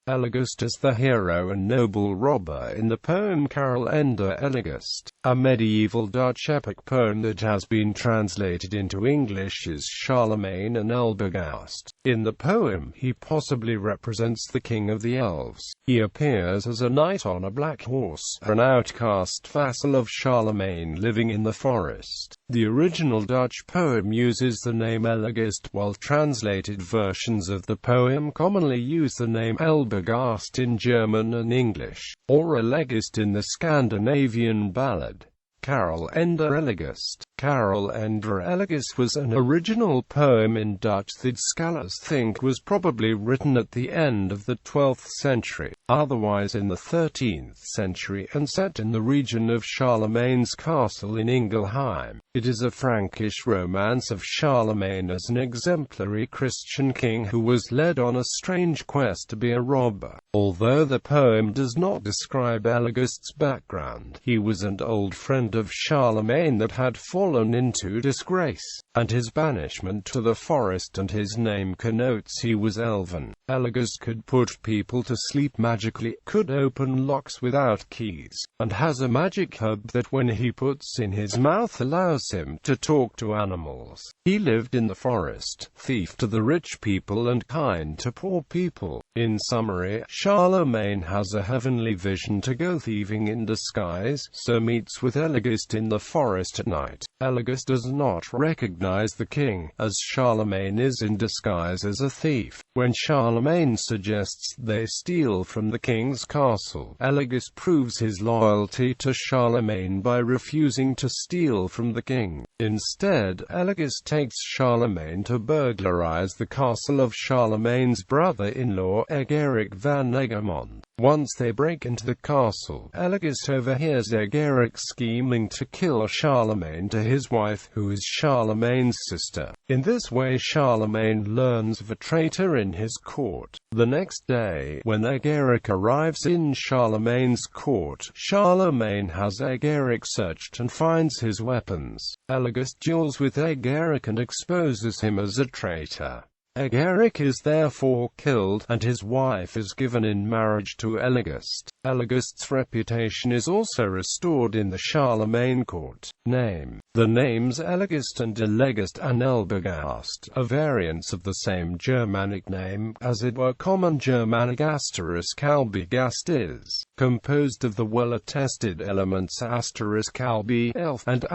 Elegast is the hero and noble robber in the poem Karel, ende, Elegast, a medieval Dutch epic poem that has been translated into English as Charlemagne and Elbegast. In the poem, he possibly represents the king of the elves. He appears as a knight on a black horse, an outcast vassal of Charlemagne living in the forest. The original Dutch poem uses the name Elegast, while translated versions of the poem commonly use the name Elbegast in German and English, or Elegast in the Scandinavian ballad. Karel, ende, Elegast. Karel, ende, Elegast was an original poem in Dutch that scholars think was probably written at the end of the 12th century, otherwise in the 13th century, and set in the region of Charlemagne's castle in Ingelheim. It is a Frankish romance of Charlemagne as an exemplary Christian king who was led on a strange quest to be a robber. Although the poem does not describe Elegast's background, he was an old friend of Charlemagne that had fallen into disgrace, and his banishment to the forest, and his name connotes he was elven. Elegast could put people to sleep magically, could open locks without keys, and has a magic herb that when he puts in his mouth allows him to talk to animals. He lived in the forest, thief to the rich people and kind to poor people. In summary, Charlemagne has a heavenly vision to go thieving in disguise, so meets with Elegast in the forest at night. Elegast does not recognize the king, as Charlemagne is in disguise as a thief. When Charlemagne suggests they steal from the king's castle, Elegast proves his loyalty to Charlemagne by refusing to steal from the king. Instead, Elegast takes Charlemagne to burglarize the castle of Charlemagne's brother-in-law, Egeric van Egmond. Once they break into the castle, Elegast overhears Egeric scheming to kill Charlemagne to his wife, who is Charlemagne's sister. In this way Charlemagne learns of a traitor in his court. The next day, when Egeric arrives in Charlemagne's court, Charlemagne has Egeric searched and finds his weapons. Elegast duels with Egeric and exposes him as a traitor. Egeric is therefore killed, and his wife is given in marriage to Elegast. Elegast's reputation is also restored in the Charlemagne court. Name. The names Elegast and Elegast and Elbegast are variants of the same Germanic name, as it were Common Germanic *Albegast is composed of the well-attested elements *albe, elf, and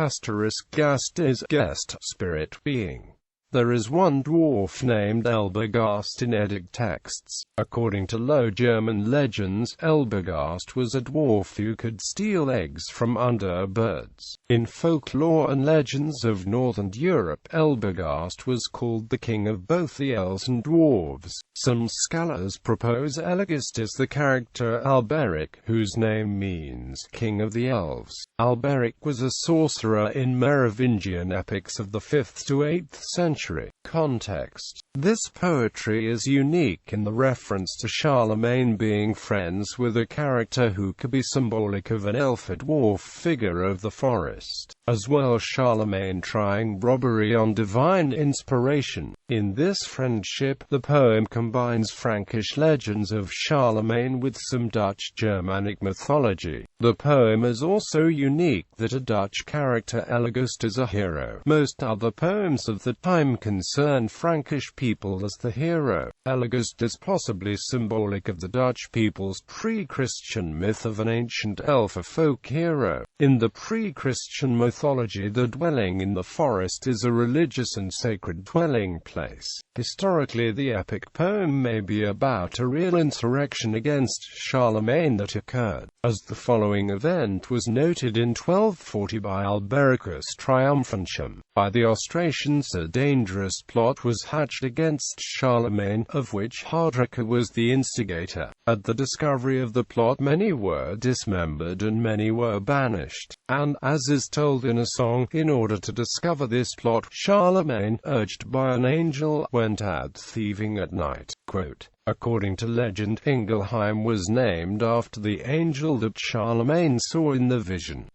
*gast is guest, spirit, being. There is one dwarf named Elbegast in Eddic texts. According to Low German legends, Elbegast was a dwarf who could steal eggs from under birds. In folklore and legends of northern Europe, Elbegast was called the king of both the elves and dwarves. Some scholars propose Elegast is the character Alberic, whose name means king of the elves. Alberic was a sorcerer in Merovingian epics of the 5th to 8th century. Context. This poetry is unique in the reference to Charlemagne being friends with a character who could be symbolic of an elf, a dwarf figure of the forest. As well, Charlemagne trying robbery on divine inspiration. In this friendship, the poem combines Frankish legends of Charlemagne with some Dutch Germanic mythology. The poem is also unique that a Dutch character Elegast is a hero. Most other poems of the time concern Frankish people as the hero. Elegast is possibly symbolic of the Dutch people's pre-Christian myth of an ancient elf, a folk hero. In the pre-Christian mythology, the dwelling in the forest is a religious and sacred dwelling place. Historically, the epic poem may be about a real insurrection against Charlemagne that occurred, as the following event was noted in 1240 by Albericus Triumphantium. By the Austrasians, a dangerous plot was hatched against Charlemagne, of which Hardrecke was the instigator. At the discovery of the plot, many were dismembered and many were banished. And, as is told in a song, in order to discover this plot, Charlemagne, urged by an angel, went out thieving at night. Quote, according to legend, Ingelheim was named after the angel that Charlemagne saw in the vision.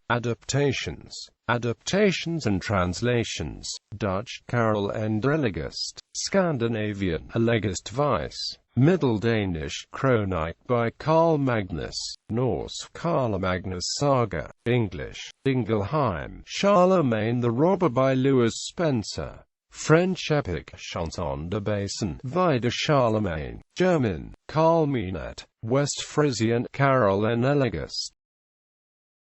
Adaptations and translations. Dutch, Karel, ende, Elegast. Scandinavian, Elegast vice. Middle Danish, Kronik by Carl Magnus. Norse, Karlemagnus saga. English, Ingelheim, Charlemagne the Robber by Lewis Spencer. French epic, Chanson de Basson, Vie de Charlemagne. German, Karl West Frisian, Karel and Elegast.